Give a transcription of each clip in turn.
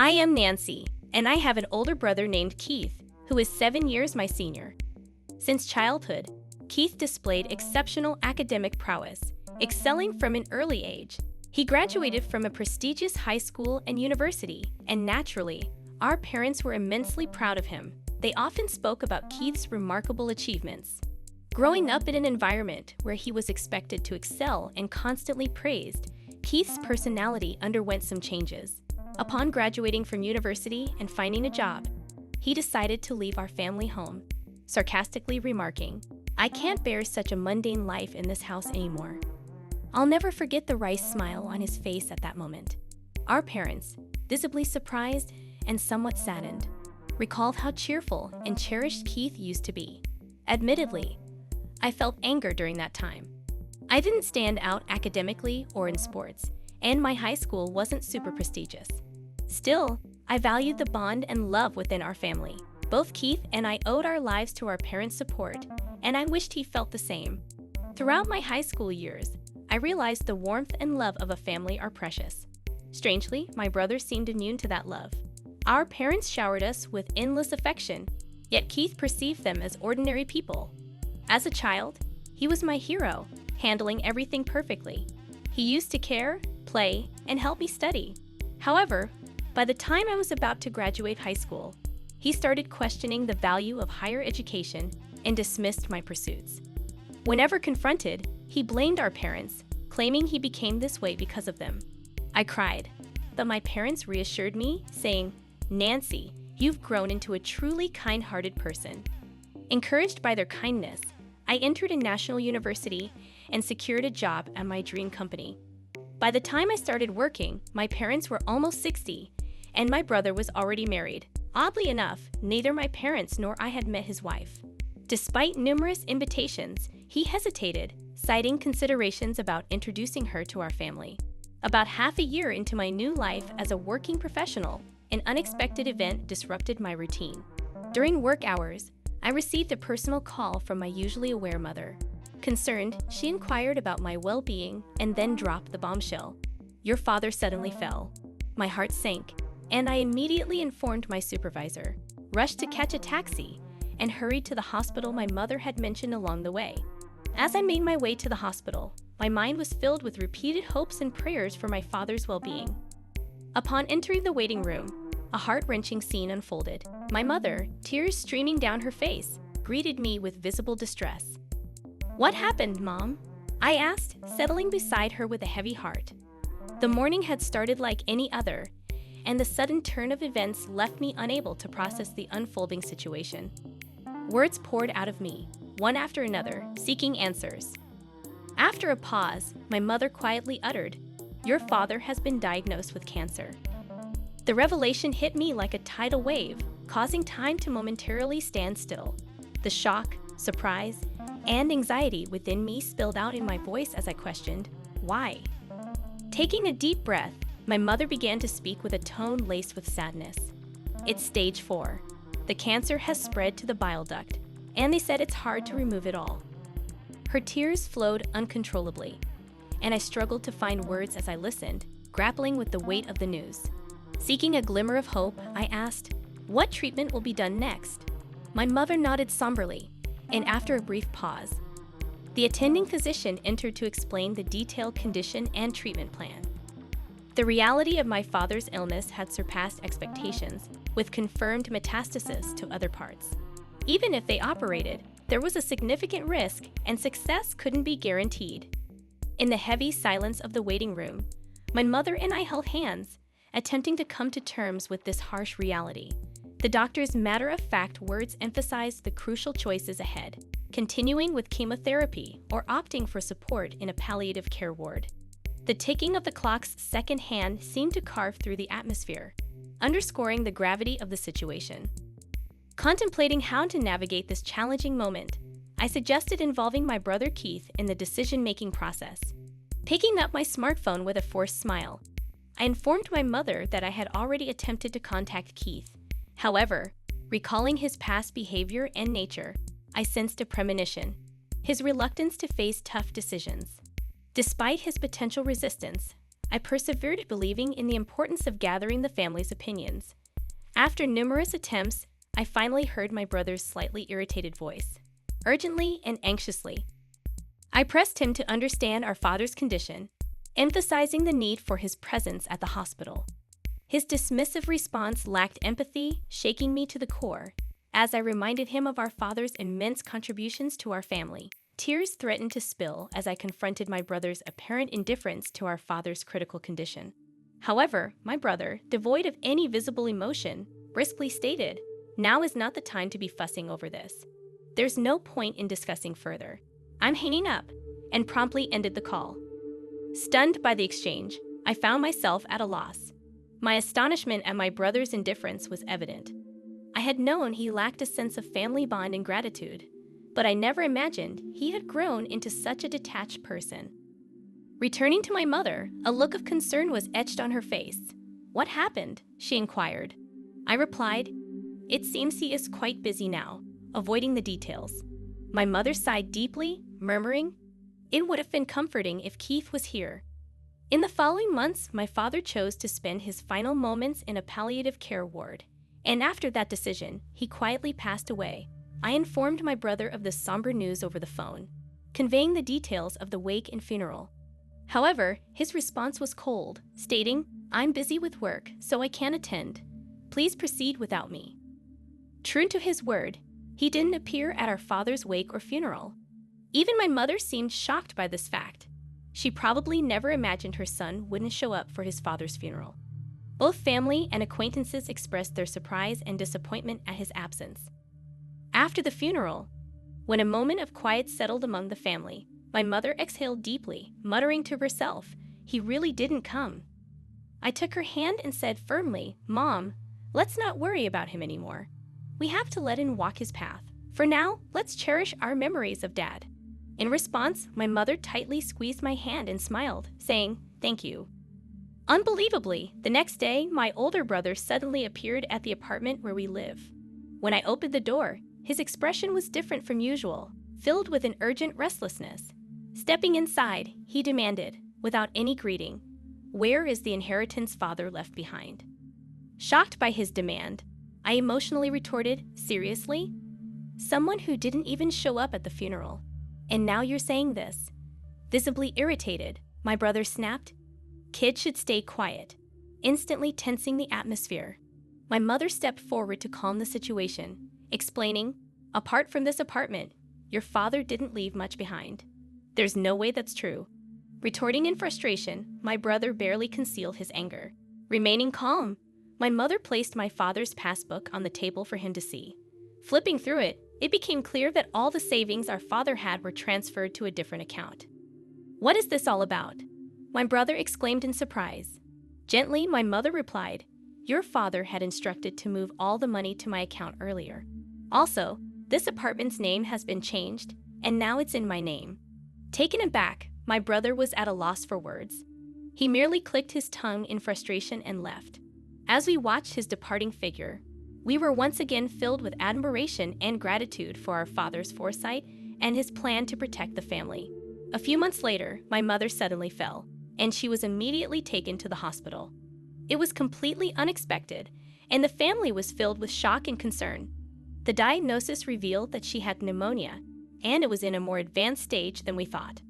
I am Nancy, and I have an older brother named Keith, who is 7 years my senior. Since childhood, Keith displayed exceptional academic prowess, excelling from an early age. He graduated from a prestigious high school and university, and naturally, our parents were immensely proud of him. They often spoke about Keith's remarkable achievements. Growing up in an environment where he was expected to excel and constantly praised, Keith's personality underwent some changes. Upon graduating from university and finding a job, he decided to leave our family home, sarcastically remarking, "I can't bear such a mundane life in this house anymore." I'll never forget the wry smile on his face at that moment. Our parents, visibly surprised and somewhat saddened, recalled how cheerful and cherished Keith used to be. Admittedly, I felt anger during that time. I didn't stand out academically or in sports, and my high school wasn't super prestigious. Still, I valued the bond and love within our family. Both Keith and I owed our lives to our parents' support, and I wished he felt the same. Throughout my high school years, I realized the warmth and love of a family are precious. Strangely, my brother seemed immune to that love. Our parents showered us with endless affection, yet Keith perceived them as ordinary people. As a child, he was my hero, handling everything perfectly. He used to care, play, and help me study. However, by the time I was about to graduate high school, he started questioning the value of higher education and dismissed my pursuits. Whenever confronted, he blamed our parents, claiming he became this way because of them. I cried, but my parents reassured me, saying, "Nancy, you've grown into a truly kind-hearted person." Encouraged by their kindness, I entered a national university and secured a job at my dream company. By the time I started working, my parents were almost 60, and my brother was already married. Oddly enough, neither my parents nor I had met his wife. Despite numerous invitations, he hesitated, citing considerations about introducing her to our family. About half a year into my new life as a working professional, an unexpected event disrupted my routine. During work hours, I received a personal call from my usually aware mother. Concerned, she inquired about my well-being and then dropped the bombshell. "Your father suddenly fell." My heart sank, and I immediately informed my supervisor, rushed to catch a taxi, and hurried to the hospital my mother had mentioned along the way. As I made my way to the hospital, my mind was filled with repeated hopes and prayers for my father's well-being. Upon entering the waiting room, a heart-wrenching scene unfolded. My mother, tears streaming down her face, greeted me with visible distress. "What happened, Mom?" I asked, settling beside her with a heavy heart. The morning had started like any other, and the sudden turn of events left me unable to process the unfolding situation. Words poured out of me, one after another, seeking answers. After a pause, my mother quietly uttered, "Your father has been diagnosed with cancer." The revelation hit me like a tidal wave, causing time to momentarily stand still. The shock, surprise, and anxiety within me spilled out in my voice as I questioned, "Why?" Taking a deep breath, my mother began to speak with a tone laced with sadness. "It's stage 4. The cancer has spread to the bile duct, and they said it's hard to remove it all." Her tears flowed uncontrollably, and I struggled to find words as I listened, grappling with the weight of the news. Seeking a glimmer of hope, I asked, "What treatment will be done next?" My mother nodded somberly, and after a brief pause, the attending physician entered to explain the detailed condition and treatment plan. The reality of my father's illness had surpassed expectations, with confirmed metastasis to other parts. Even if they operated, there was a significant risk, and success couldn't be guaranteed. In the heavy silence of the waiting room, my mother and I held hands, attempting to come to terms with this harsh reality. The doctor's matter-of-fact words emphasized the crucial choices ahead: continuing with chemotherapy or opting for support in a palliative care ward. The ticking of the clock's second hand seemed to carve through the atmosphere, underscoring the gravity of the situation. Contemplating how to navigate this challenging moment, I suggested involving my brother Keith in the decision-making process. Picking up my smartphone with a forced smile, I informed my mother that I had already attempted to contact Keith. However, recalling his past behavior and nature, I sensed a premonition: his reluctance to face tough decisions. Despite his potential resistance, I persevered, believing in the importance of gathering the family's opinions. After numerous attempts, I finally heard my brother's slightly irritated voice, urgently and anxiously. I pressed him to understand our father's condition, emphasizing the need for his presence at the hospital. His dismissive response lacked empathy, shaking me to the core, as I reminded him of our father's immense contributions to our family. Tears threatened to spill as I confronted my brother's apparent indifference to our father's critical condition. However, my brother, devoid of any visible emotion, briskly stated, "Now is not the time to be fussing over this. There's no point in discussing further. I'm hanging up," and promptly ended the call. Stunned by the exchange, I found myself at a loss. My astonishment at my brother's indifference was evident. I had known he lacked a sense of family bond and gratitude, but I never imagined he had grown into such a detached person. Returning to my mother, a look of concern was etched on her face. "What happened?" she inquired. I replied, "It seems he is quite busy now," avoiding the details. My mother sighed deeply, murmuring, "It would have been comforting if Keith was here." In the following months, my father chose to spend his final moments in a palliative care ward, and after that decision, he quietly passed away. I informed my brother of the somber news over the phone, conveying the details of the wake and funeral. However, his response was cold, stating, "I'm busy with work, so I can't attend. Please proceed without me." True to his word, he didn't appear at our father's wake or funeral. Even my mother seemed shocked by this fact. She probably never imagined her son wouldn't show up for his father's funeral. Both family and acquaintances expressed their surprise and disappointment at his absence. After the funeral, when a moment of quiet settled among the family, my mother exhaled deeply, muttering to herself, "He really didn't come." I took her hand and said firmly, "Mom, let's not worry about him anymore. We have to let him walk his path. For now, let's cherish our memories of Dad." In response, my mother tightly squeezed my hand and smiled, saying, "Thank you." Unbelievably, the next day, my older brother suddenly appeared at the apartment where we live. When I opened the door, his expression was different from usual, filled with an urgent restlessness. Stepping inside, he demanded, without any greeting, "Where is the inheritance father left behind?" Shocked by his demand, I emotionally retorted, "Seriously? Someone who didn't even show up at the funeral. And now you're saying this?" Visibly irritated, my brother snapped, "Kids should stay quiet," instantly tensing the atmosphere. My mother stepped forward to calm the situation, explaining, "Apart from this apartment, your father didn't leave much behind." "There's no way that's true." Retorting in frustration, my brother barely concealed his anger. Remaining calm, my mother placed my father's passbook on the table for him to see. Flipping through it, it became clear that all the savings our father had were transferred to a different account. "What is this all about?" my brother exclaimed in surprise. Gently, my mother replied, "Your father had instructed to move all the money to my account earlier. Also, this apartment's name has been changed, and now it's in my name." Taken aback, my brother was at a loss for words. He merely clicked his tongue in frustration and left. As we watched his departing figure, we were once again filled with admiration and gratitude for our father's foresight and his plan to protect the family. A few months later, my mother suddenly fell, and she was immediately taken to the hospital. It was completely unexpected, and the family was filled with shock and concern. The diagnosis revealed that she had pneumonia, and it was in a more advanced stage than we thought.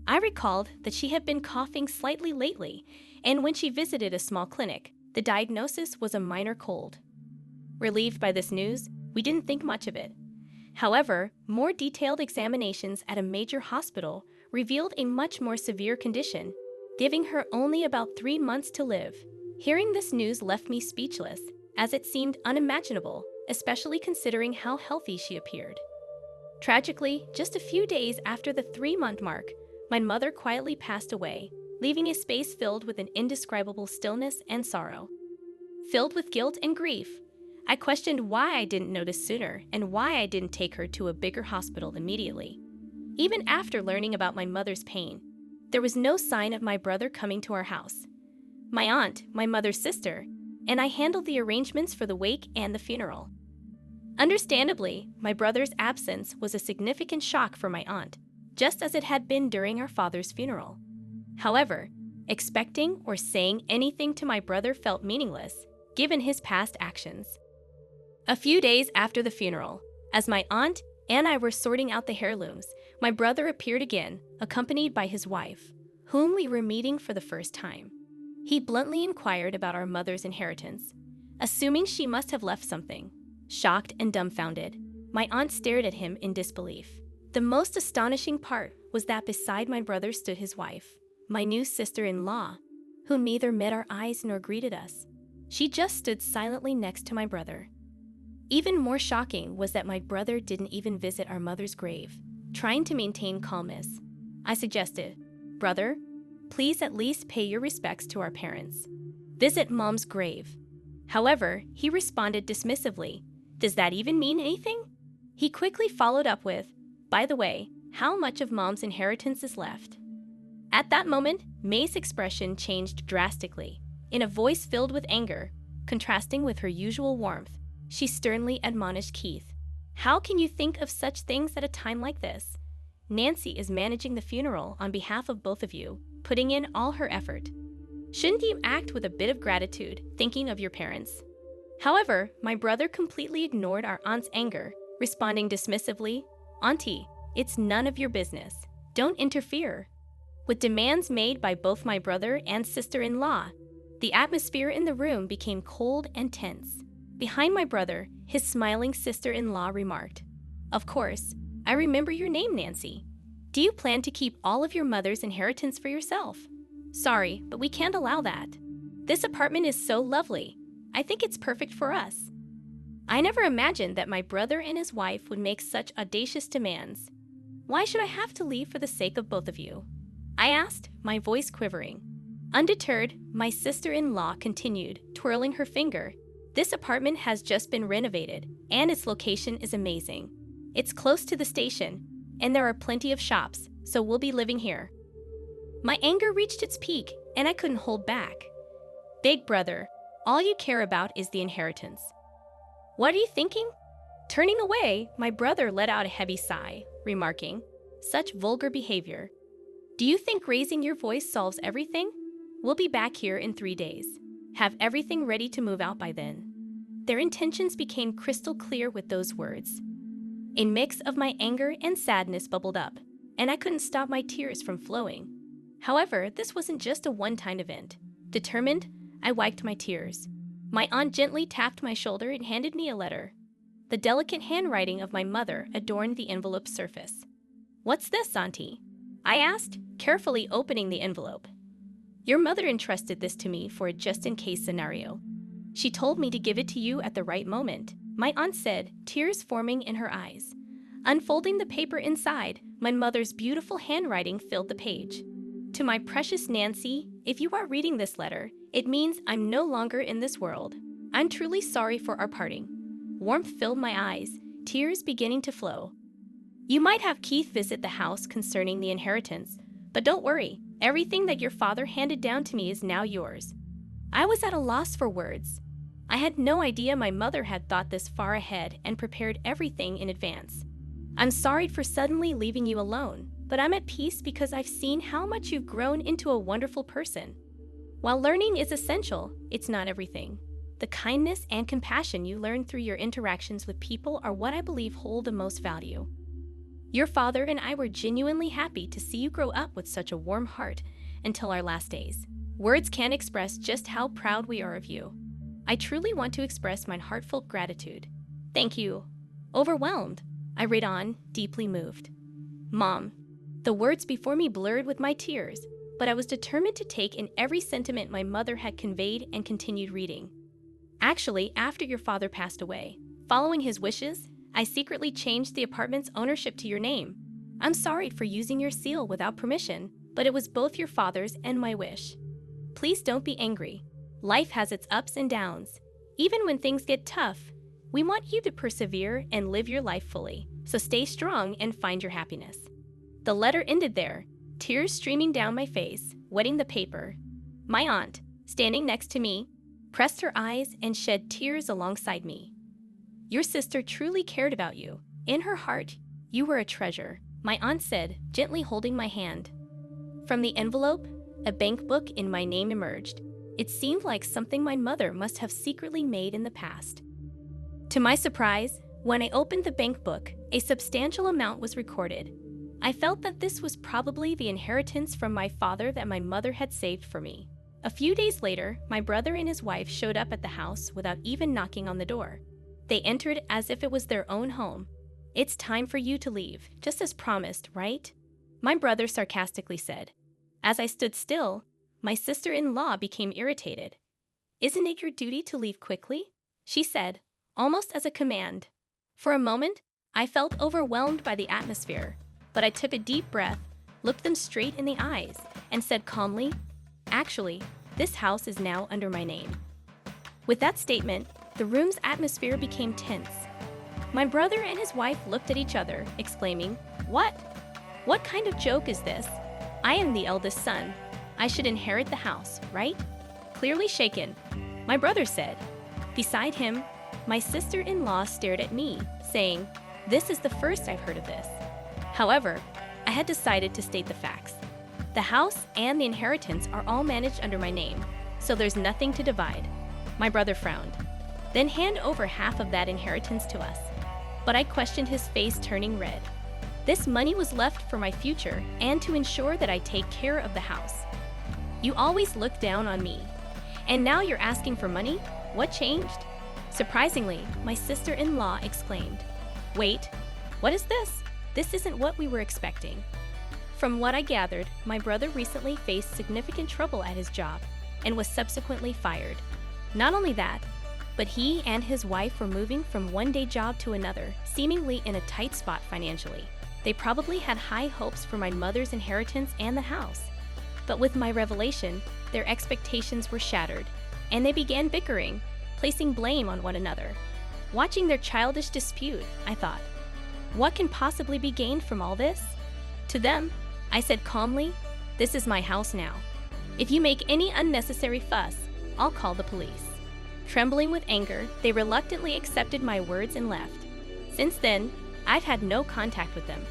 I recalled that she had been coughing slightly lately, and when she visited a small clinic, the diagnosis was a minor cold. Relieved by this news, we didn't think much of it. However, more detailed examinations at a major hospital revealed a much more severe condition, giving her only about 3 months to live. Hearing this news left me speechless, as it seemed unimaginable, especially considering how healthy she appeared. Tragically, just a few days after the 3-month mark, my mother quietly passed away, leaving a space filled with an indescribable stillness and sorrow. Filled with guilt and grief, I questioned why I didn't notice sooner and why I didn't take her to a bigger hospital immediately. Even after learning about my mother's pain, there was no sign of my brother coming to our house. My aunt, my mother's sister, and I handled the arrangements for the wake and the funeral. Understandably, my brother's absence was a significant shock for my aunt, just as it had been during our father's funeral. However, Expecting or saying anything to my brother felt meaningless, given his past actions. A few days after the funeral, as my aunt and I were sorting out the heirlooms, my brother appeared again, accompanied by his wife, whom we were meeting for the first time. He bluntly inquired about our mother's inheritance, assuming she must have left something. Shocked and dumbfounded, my aunt stared at him in disbelief. The most astonishing part was that beside my brother stood his wife, my new sister-in-law, who neither met our eyes nor greeted us. She just stood silently next to my brother. Even more shocking was that my brother didn't even visit our mother's grave. Trying to maintain calmness, I suggested, "Brother, please at least pay your respects to our parents. Visit Mom's grave." However, he responded dismissively, "Does that even mean anything?" He quickly followed up with, "By the way, how much of Mom's inheritance is left?" At that moment, May's expression changed drastically. In a voice filled with anger, contrasting with her usual warmth, she sternly admonished Keith, "How can you think of such things at a time like this? Nancy is managing the funeral on behalf of both of you, putting in all her effort. Shouldn't you act with a bit of gratitude, thinking of your parents?" However, my brother completely ignored our aunt's anger, responding dismissively, "Auntie, it's none of your business. Don't interfere." With demands made by both my brother and sister-in-law, the atmosphere in the room became cold and tense. Behind my brother, his smiling sister-in-law remarked, "Of course, I remember your name, Nancy. Do you plan to keep all of your mother's inheritance for yourself? Sorry, but we can't allow that. This apartment is so lovely. I think it's perfect for us." I never imagined that my brother and his wife would make such audacious demands. "Why should I have to leave for the sake of both of you?" I asked, my voice quivering. Undeterred, my sister-in-law continued, twirling her finger. "This apartment has just been renovated, and its location is amazing. It's close to the station, and there are plenty of shops, so we'll be living here." My anger reached its peak, and I couldn't hold back. "Big brother, all you care about is the inheritance. What are you thinking?" Turning away, my brother let out a heavy sigh, remarking, "Such vulgar behavior. Do you think raising your voice solves everything? We'll be back here in 3 days. Have everything ready to move out by then." Their intentions became crystal clear with those words. A mix of my anger and sadness bubbled up, and I couldn't stop my tears from flowing. However, this wasn't just a one-time event. Determined, I wiped my tears. My aunt gently tapped my shoulder and handed me a letter. The delicate handwriting of my mother adorned the envelope's surface. "What's this, Auntie?" I asked, carefully opening the envelope. "Your mother entrusted this to me for a just-in-case scenario. She told me to give it to you at the right moment," my aunt said, tears forming in her eyes. Unfolding the paper inside, my mother's beautiful handwriting filled the page. "To my precious Nancy, if you are reading this letter, it means I'm no longer in this world. I'm truly sorry for our parting." Warmth filled my eyes, tears beginning to flow. "You might have Keith visit the house concerning the inheritance, but don't worry, everything that your father handed down to me is now yours." I was at a loss for words. I had no idea my mother had thought this far ahead and prepared everything in advance. "I'm sorry for suddenly leaving you alone, but I'm at peace because I've seen how much you've grown into a wonderful person. While learning is essential, it's not everything. The kindness and compassion you learn through your interactions with people are what I believe hold the most value. Your father and I were genuinely happy to see you grow up with such a warm heart until our last days. Words can't express just how proud we are of you. I truly want to express my heartfelt gratitude. Thank you." Overwhelmed, I read on, deeply moved. "Mom." The words before me blurred with my tears, but I was determined to take in every sentiment my mother had conveyed and continued reading. "Actually, after your father passed away, following his wishes, I secretly changed the apartment's ownership to your name. I'm sorry for using your seal without permission, but it was both your father's and my wish. Please don't be angry. Life has its ups and downs. Even when things get tough, we want you to persevere and live your life fully, so stay strong and find your happiness." The letter ended there, tears streaming down my face, wetting the paper. My aunt, standing next to me, pressed her eyes and shed tears alongside me. "Your sister truly cared about you. In her heart, you were a treasure," my aunt said, gently holding my hand. From the envelope, a bank book in my name emerged. It seemed like something my mother must have secretly made in the past. To my surprise, when I opened the bank book, a substantial amount was recorded. I felt that this was probably the inheritance from my father that my mother had saved for me. A few days later, my brother and his wife showed up at the house without even knocking on the door. They entered as if it was their own home. "It's time for you to leave, just as promised, right?" my brother sarcastically said. As I stood still, my sister-in-law became irritated. "Isn't it your duty to leave quickly?" she said, almost as a command. For a moment, I felt overwhelmed by the atmosphere, but I took a deep breath, looked them straight in the eyes, and said calmly, "Actually, this house is now under my name." With that statement, the room's atmosphere became tense. My brother and his wife looked at each other, exclaiming, "What? What kind of joke is this? I am the eldest son. I should inherit the house, right?" Clearly shaken, my brother said. Beside him, my sister-in-law stared at me, saying, "This is the first I've heard of this." However, I had decided to state the facts. The house and the inheritance are all managed under my name, so there's nothing to divide. My brother frowned. "Then hand over half of that inheritance to us." But I questioned his face turning red. This money was left for my future and to ensure that I take care of the house. "You always looked down on me. And now you're asking for money? What changed?" Surprisingly, my sister-in-law exclaimed, "Wait, what is this? This isn't what we were expecting." From what I gathered, my brother recently faced significant trouble at his job and was subsequently fired. Not only that, but he and his wife were moving from one day job to another, seemingly in a tight spot financially. They probably had high hopes for my mother's inheritance and the house. But with my revelation, their expectations were shattered, and they began bickering, placing blame on one another. Watching their childish dispute, I thought, what can possibly be gained from all this? To them, I said calmly, "This is my house now. If you make any unnecessary fuss, I'll call the police." Trembling with anger, they reluctantly accepted my words and left. Since then, I've had no contact with them.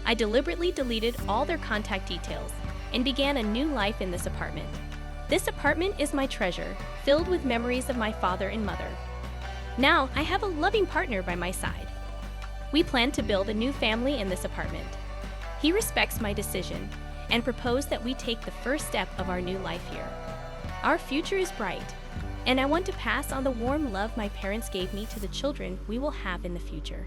I deliberately deleted all their contact details and began a new life in this apartment. This apartment is my treasure, filled with memories of my father and mother. Now I have a loving partner by my side. We plan to build a new family in this apartment. He respects my decision and proposed that we take the first step of our new life here. Our future is bright, and I want to pass on the warm love my parents gave me to the children we will have in the future.